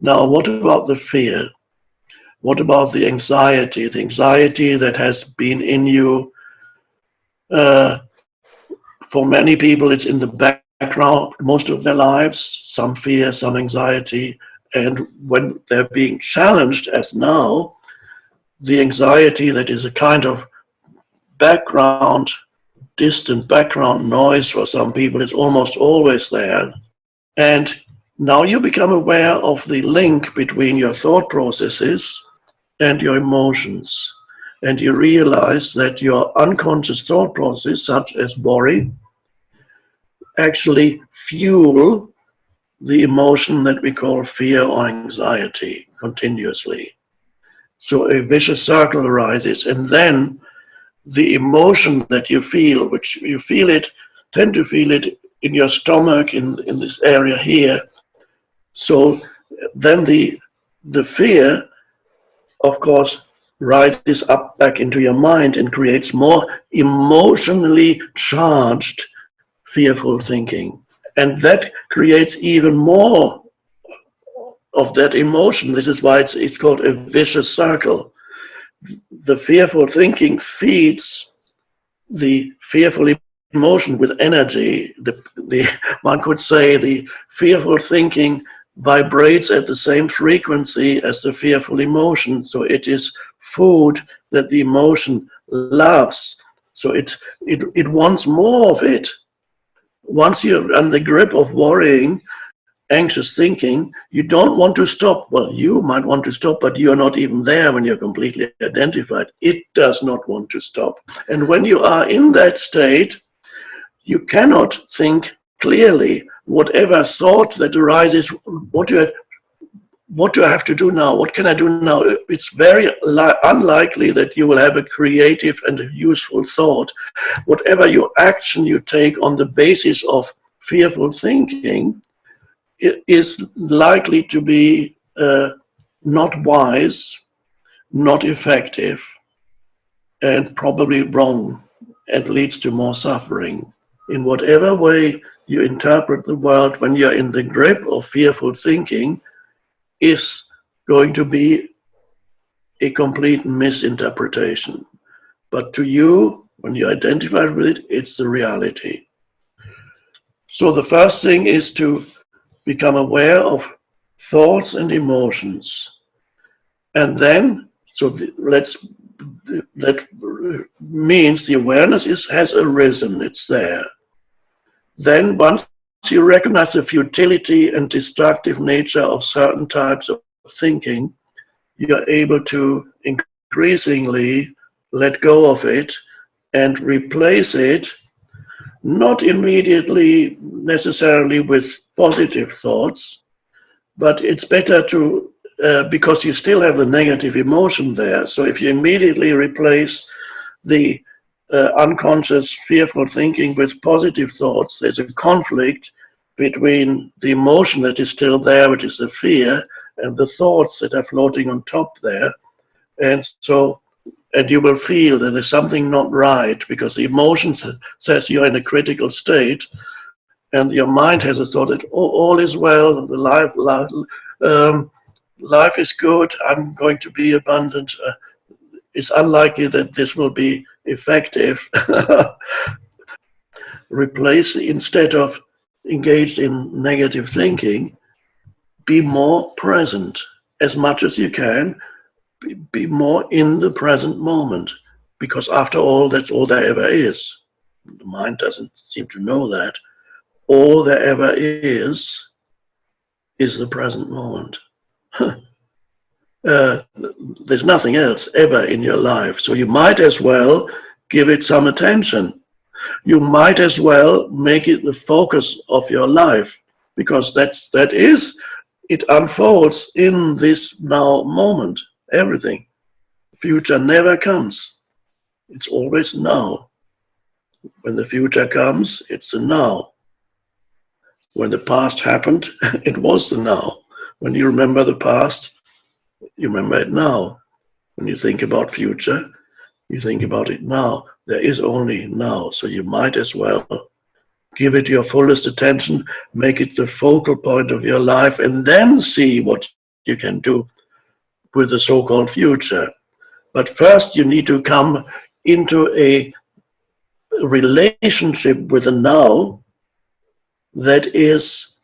Now, what about the fear? What about the anxiety? The anxiety that has been in you. For many people, it's in the background most of their lives, some fear, some anxiety. And when they're being challenged, as now, the anxiety that is a kind of background, distant background noise for some people is almost always there. And now you become aware of the link between your thought processes and your emotions. And you realize that your unconscious thought process, such as worry, actually fuel the emotion that we call fear or anxiety continuously. So a vicious circle arises, and then the emotion that you feel, which you feel it, tend to feel it in your stomach, in this area here. So then the fear, of course, rises up back into your mind and creates more emotionally charged, fearful thinking. And that creates even more of that emotion. This is why it's called a vicious circle. The fearful thinking feeds the fearful emotion with energy. One could say the fearful thinking vibrates at the same frequency as the fearful emotion. So it is food that the emotion loves. So it wants more of it. Once you're under the grip of worrying, anxious thinking, you don't want to stop. Well, you might want to stop, but you're not even there when you're completely identified. It does not want to stop. And when you are in that state, you cannot think clearly. Whatever thought that arises, what do I have to do now? What can I do now? It's very unlikely that you will have a creative and a useful thought. Whatever your action you take on the basis of fearful thinking is likely to be not wise, not effective, and probably wrong, and leads to more suffering. In whatever way you interpret the world when you're in the grip of fearful thinking is going to be a complete misinterpretation. But to you, when you identify with it, it's the reality. So the first thing is to become aware of thoughts and emotions. And then, that means the awareness has arisen, it's there. Then once you recognize the futility and destructive nature of certain types of thinking, you're able to increasingly let go of it and replace it, not immediately necessarily with positive thoughts, but it's better to, because you still have the negative emotion there. So if you immediately replace the unconscious fearful thinking with positive thoughts, there's a conflict between the emotion that is still there, which is the fear, and the thoughts that are floating on top there. And you will feel that there's something not right, because the emotion says you're in a critical state, and your mind has a thought that, oh, all is well, life is good, I'm going to be abundant. It's unlikely that this will be effective. Replace, instead of engaged in negative thinking, be more present as much as you can. Be more in the present moment, because after all, that's all there ever is. The mind doesn't seem to know that. All there ever is the present moment. There's nothing else ever in your life, so you might as well give it some attention. You might as well make it the focus of your life, because it unfolds in this now moment. Everything. Future never comes. It's always now. When the future comes, it's the now. When the past happened, it was the now. When you remember the past, you remember it now. When you think about future, you think about it now. There is only now, so you might as well give it your fullest attention, make it the focal point of your life, and then see what you can do with the so-called future. But first you need to come into a relationship with the now that is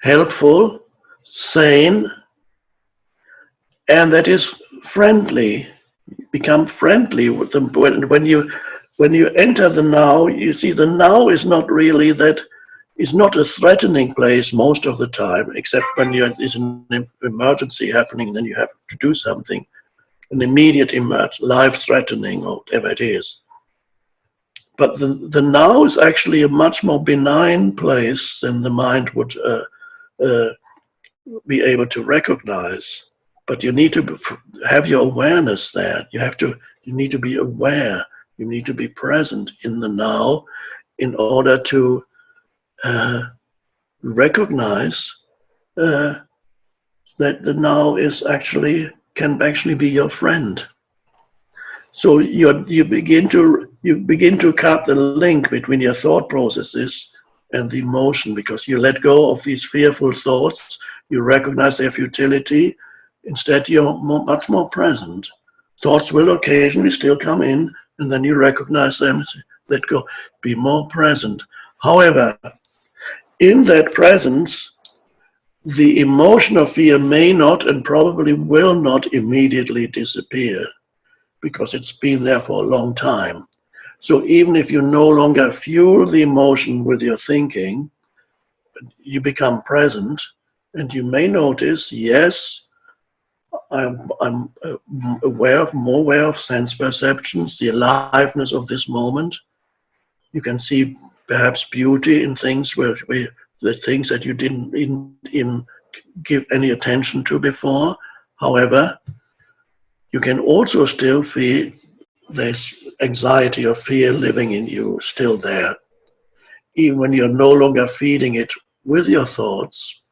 helpful, sane, and that is friendly. Become friendly with them. When you enter the now, you see the now is not really that, is not a threatening place most of the time, except when there's an emergency happening, then you have to do something, an immediate life-threatening or whatever it is. But the now is actually a much more benign place than the mind would be able to recognize. But you need to have your awareness there. You need to be aware. You need to be present in the now in order to recognize that the now can actually be your friend. So you begin to cut the link between your thought processes and the emotion, because you let go of these fearful thoughts. You recognize their futility. Instead, you're much more present. Thoughts will occasionally still come in, and then you recognize them, let go, be more present. However, in that presence, the emotion of fear may not and probably will not immediately disappear, because it's been there for a long time. So even if you no longer fuel the emotion with your thinking, you become present, and you may notice, yes, I'm more aware of sense perceptions, the aliveness of this moment. You can see perhaps beauty in things the things that you didn't even give any attention to before. However, you can also still feel this anxiety or fear living in you, still there. Even when you're no longer feeding it with your thoughts,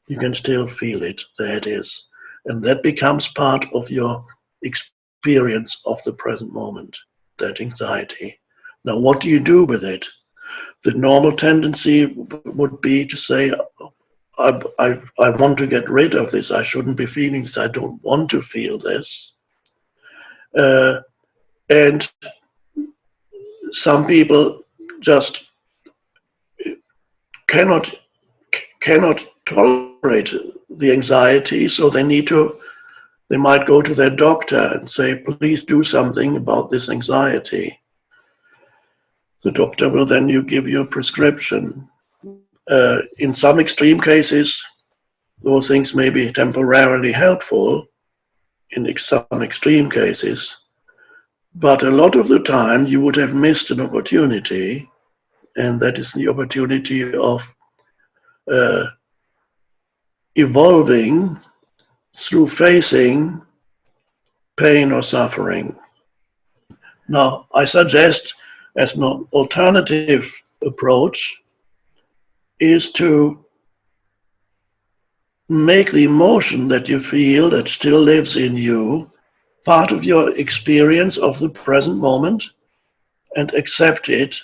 you can still feel it. There it is. And that becomes part of your experience of the present moment, that anxiety. Now, what do you do with it? The normal tendency would be to say, I want to get rid of this. I shouldn't be feeling this. I don't want to feel this. And some people just cannot tolerate the anxiety, so they might go to their doctor and say, please do something about this anxiety. The doctor will then give you a prescription. In some extreme cases, those things may be temporarily helpful in some extreme cases, but a lot of the time you would have missed an opportunity, and that is the opportunity of evolving through facing pain or suffering. Now, I suggest as an alternative approach is to make the emotion that you feel that still lives in you part of your experience of the present moment, and accept it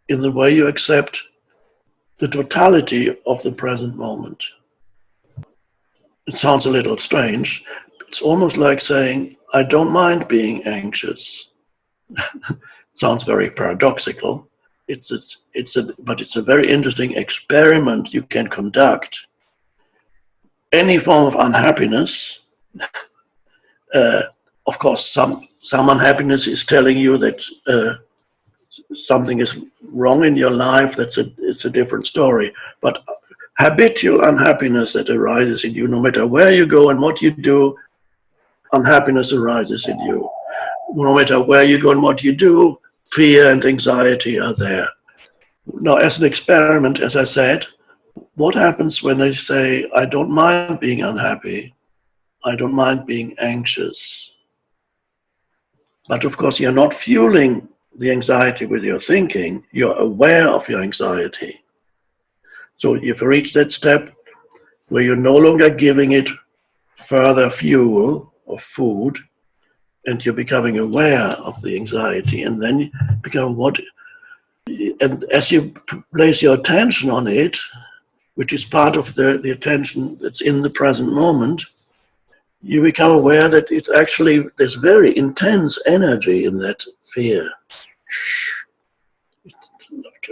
in the way you accept the totality of the present moment. It sounds a little strange. It's almost like saying, I don't mind being anxious. Sounds very paradoxical. But it's a very interesting experiment you can conduct. Any form of unhappiness, of course, some unhappiness is telling you that something is wrong in your life. It's a different story. But habitual unhappiness that arises in you, no matter where you go and what you do, unhappiness arises in you. No matter where you go and what you do, fear and anxiety are there. Now, as an experiment, as I said, what happens when they say, I don't mind being unhappy, I don't mind being anxious? But of course, you're not fueling the anxiety with your thinking, you're aware of your anxiety. So you've reached that step where you're no longer giving it further fuel or food, and you're becoming aware of the anxiety, and then you become and as you place your attention on it, which is part of the attention that's in the present moment, you become aware that it's actually, there's very intense energy in that fear. It's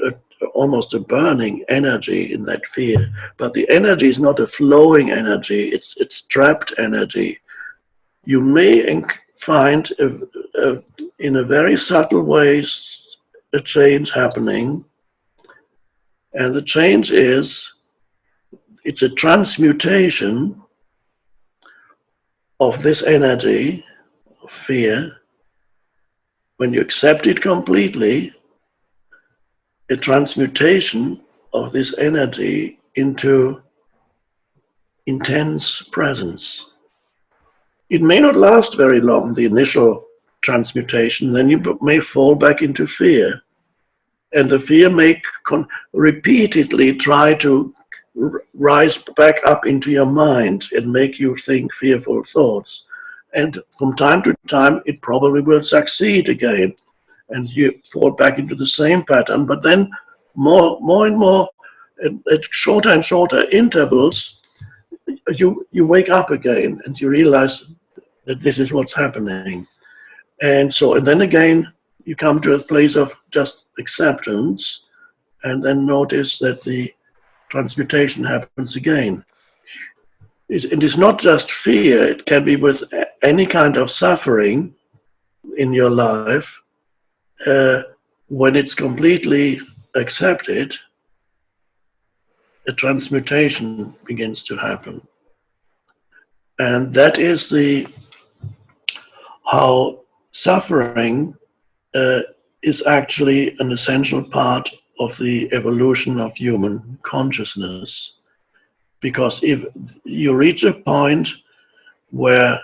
like almost a burning energy in that fear. But the energy is not a flowing energy, it's trapped energy. You may find in a very subtle ways a change happening. And the change is, it's a transmutation of this energy of fear. When you accept it completely, a transmutation of this energy into intense presence. It may not last very long, the initial transmutation, then you may fall back into fear. And the fear may repeatedly try to rise back up into your mind and make you think fearful thoughts. And from time to time, it probably will succeed again. And you fall back into the same pattern. But then more and more, at shorter and shorter intervals, you wake up again and you realize that this is what's happening. And then again, you come to a place of just acceptance, and then notice that the transmutation happens again. It is not just fear, it can be with any kind of suffering in your life. When it's completely accepted, a transmutation begins to happen. And that is how suffering is actually an essential part of the evolution of human consciousness. Because if you reach a point where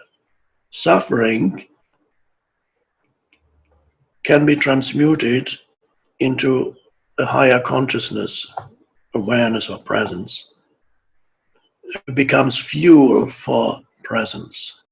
suffering can be transmuted into a higher consciousness, awareness or presence, it becomes fuel for presence.